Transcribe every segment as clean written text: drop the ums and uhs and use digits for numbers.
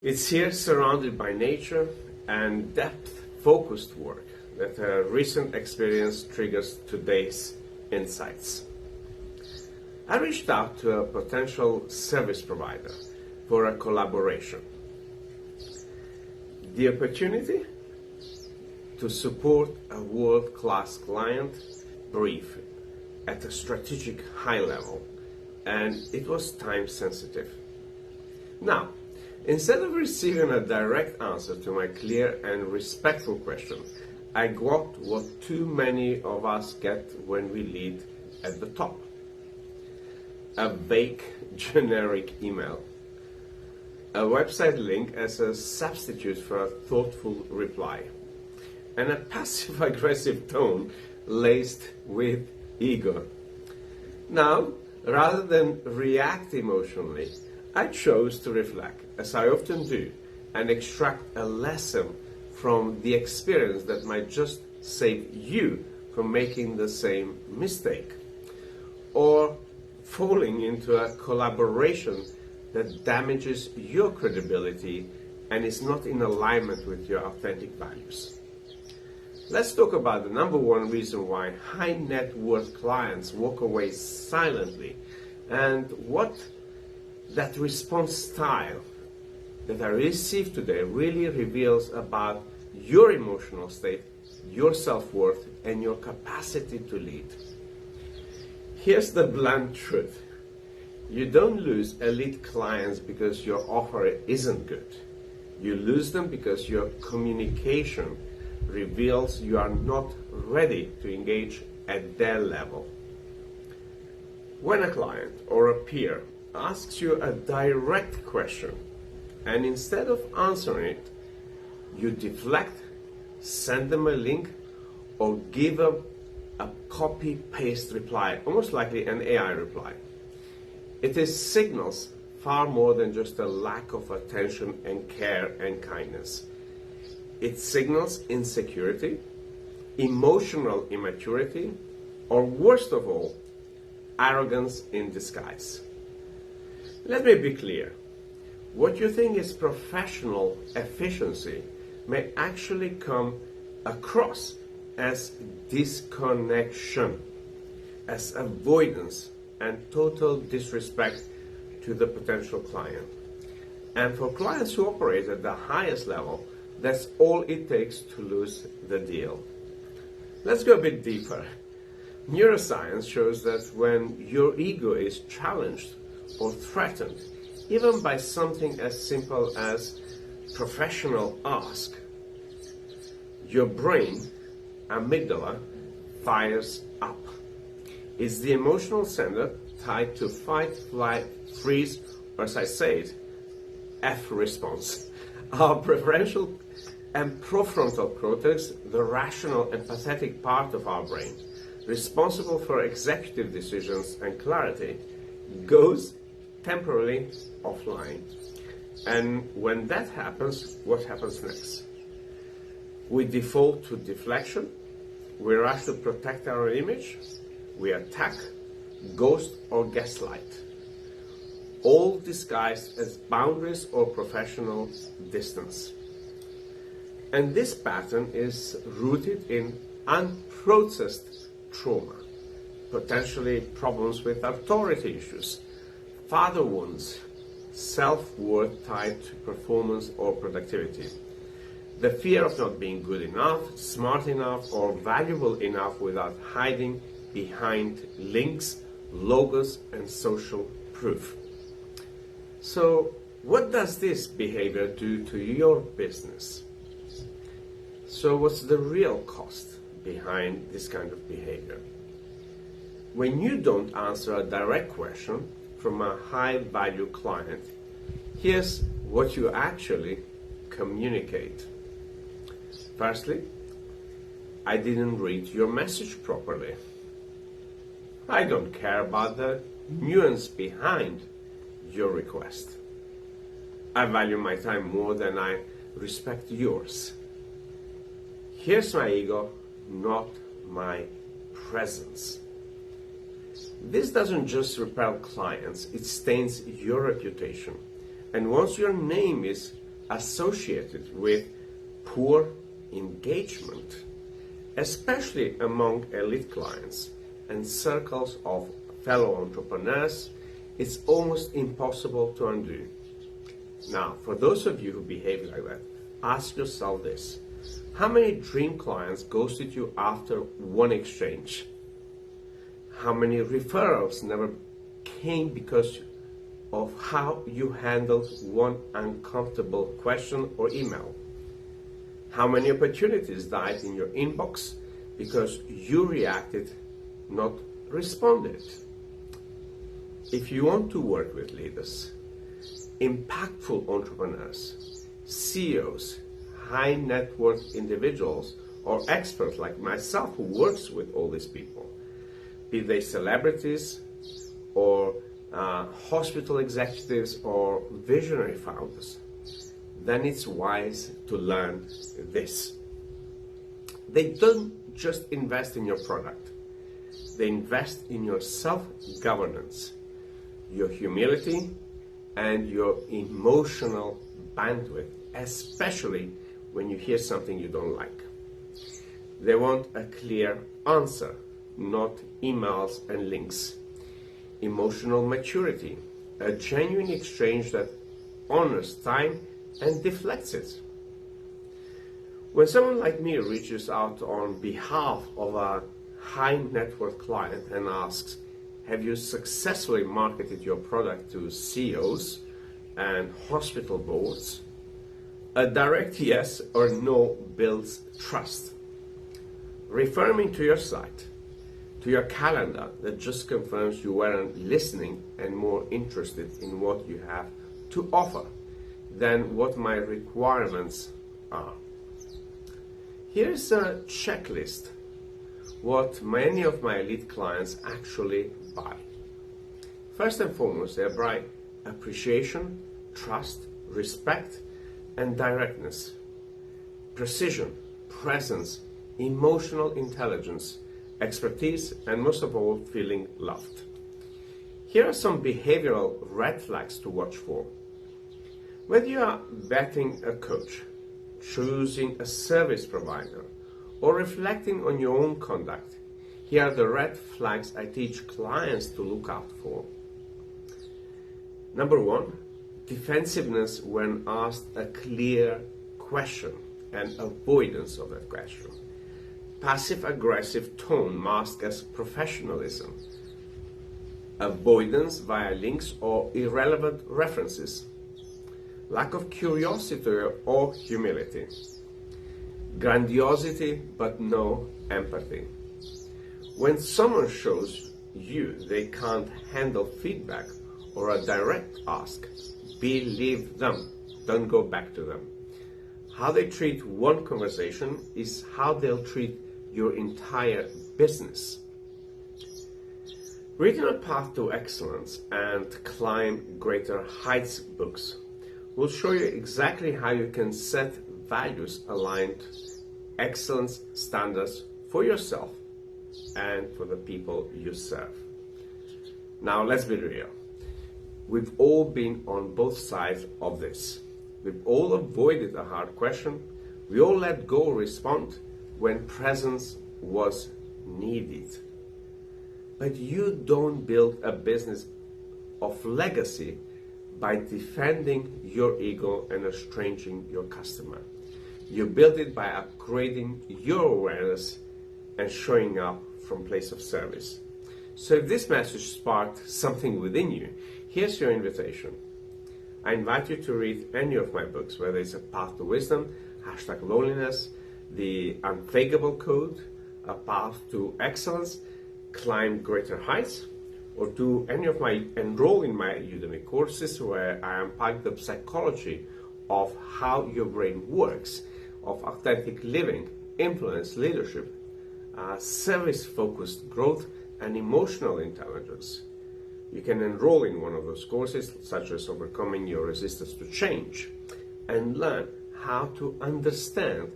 It's here surrounded by nature and depth-focused work that a recent experience triggers today's insights. I reached out to a potential service provider for a collaboration. The opportunity to support a world-class client brief at a strategic high level, and it was time sensitive. Now, instead of receiving a direct answer to my clear and respectful question, I got what too many of us get when we lead at the top. A vague, generic email. A website link as a substitute for a thoughtful reply. And a passive-aggressive tone laced with ego. Now, rather than react emotionally, I chose to reflect, as I often do, and extract a lesson from the experience that might just save you from making the same mistake, or falling into a collaboration that damages your credibility and is not in alignment with your authentic values. Let's talk about the number one reason why high net worth clients walk away silently, and what that response style that I received today really reveals about your emotional state, your self-worth, and your capacity to lead. Here's the blunt truth. You don't lose elite clients because your offer isn't good. You lose them because your communication reveals you are not ready to engage at their level. When a client or a peer asks you a direct question, and instead of answering it, you deflect, send them a link, or give them a copy-paste reply, almost likely an AI reply. It is signals far more than just a lack of attention and care and kindness. It signals insecurity, emotional immaturity, or worst of all, arrogance in disguise. Let me be clear. What you think is professional efficiency may actually come across as disconnection, as avoidance, and total disrespect to the potential client. And for clients who operate at the highest level, that's all it takes to lose the deal. Let's go a bit deeper. Neuroscience shows that when your ego is challenged or threatened, even by something as simple as professional ask, your brain, amygdala, fires up. It's the emotional center tied to fight, flight, freeze, or as I say it, F response. Our preferential and prefrontal cortex, the rational, empathetic part of our brain, responsible for executive decisions and clarity, goes temporarily offline. And when that happens, what happens next? We default to deflection, we rush to protect our image, we attack, ghost, or gaslight, all disguised as boundaries or professional distance. And this pattern is rooted in unprocessed trauma, potentially problems with authority issues, father wounds, self-worth tied to performance or productivity, the fear of not being good enough, smart enough, or valuable enough without hiding behind links, logos, and social proof. So, what does this behavior do to your business? So, what's the real cost behind this kind of behavior? When you don't answer a direct question from a high-value client, here's what you actually communicate. Firstly, I didn't read your message properly. I don't care about the nuance behind your request. I value my time more than I respect yours. Here's my ego, not my presence. This doesn't just repel clients, it stains your reputation. And once your name is associated with poor engagement, especially among elite clients and circles of fellow entrepreneurs, it's almost impossible to undo. Now, for those of you who behave like that, ask yourself this. How many dream clients ghosted you after one exchange? How many referrals never came because of how you handled one uncomfortable question or email? How many opportunities died in your inbox because you reacted, not responded? If you want to work with leaders, impactful entrepreneurs, CEOs, high net worth individuals, or experts like myself who works with all these people, be they celebrities or hospital executives or visionary founders, then it's wise to learn this. They don't just invest in your product, they invest in your self-governance, your humility, and your emotional bandwidth, especially when you hear something you don't like. They want a clear answer, not emails and links. Emotional maturity, a genuine exchange that honors time and deflects it. When someone like me reaches out on behalf of a high net worth client and asks, have you successfully marketed your product to CEOs and hospital boards? A direct yes or no builds trust. Refer me to your site, to your calendar that just confirms you weren't listening and more interested in what you have to offer than what my requirements are. Here's a checklist, what many of my elite clients actually buy. First and foremost, they buy appreciation, trust, respect, and directness, precision, presence, emotional intelligence, expertise, and most of all, feeling loved. Here are some behavioral red flags to watch for. Whether you are vetting a coach, choosing a service provider, or reflecting on your own conduct, here are the red flags I teach clients to look out for. Number one, defensiveness when asked a clear question and avoidance of that question. Passive-aggressive tone masked as professionalism. Avoidance via links or irrelevant references. Lack of curiosity or humility. Grandiosity but no empathy. When someone shows you they can't handle feedback or a direct ask, believe them, don't go back to them. How they treat one conversation is how they'll treat your entire business. Reading A Path to Excellence and Climb Greater Heights books will show you exactly how you can set values-aligned excellence standards for yourself and for the people you serve. Now, let's be real. We've all been on both sides of this. We've all avoided a hard question. We all let go or respond when presence was needed. But you don't build a business of legacy by defending your ego and estranging your customer. You build it by upgrading your awareness and showing up from place of service. So if this message sparked something within you, here's your invitation. I invite you to read any of my books, whether it's A Path to Wisdom, #Loneliness, The Unfakeable Code, A Path to Excellence, Climb Greater Heights, or do any of my enroll in my Udemy courses where I unpack the psychology of how your brain works, of authentic living, influence, leadership, service-focused growth, and emotional intelligence. You can enroll in one of those courses, such as Overcoming Your Resistance to Change, and learn how to understand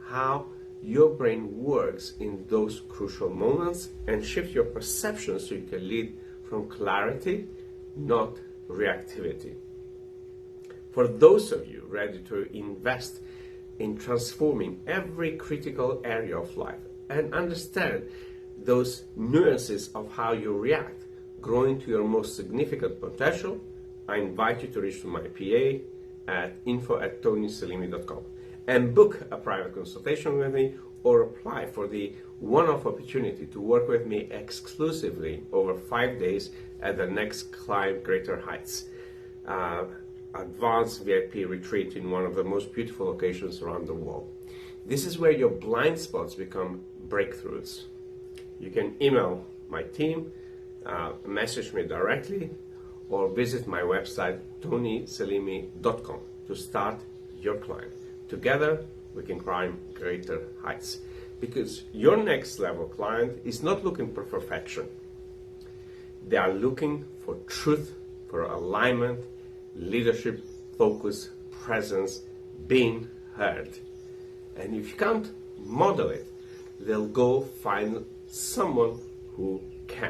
how your brain works in those crucial moments and shift your perception so you can lead from clarity, not reactivity. For those of you ready to invest in transforming every critical area of life and understand those nuances of how you react, growing to your most significant potential, I invite you to reach to my PA at info@tonyselimi.com and book a private consultation with me, or apply for the one-off opportunity to work with me exclusively over 5 days at the next Climb Greater Heights advanced VIP retreat in one of the most beautiful locations around the world. This is where your blind spots become breakthroughs. You can email my team, message me directly, or visit my website tonyselimi.com to start your climb. Together we can climb greater heights, because your next level client is not looking for perfection. They are looking for truth, for alignment, leadership, focus, presence, being heard. And if you can't model it, they'll go find someone who can.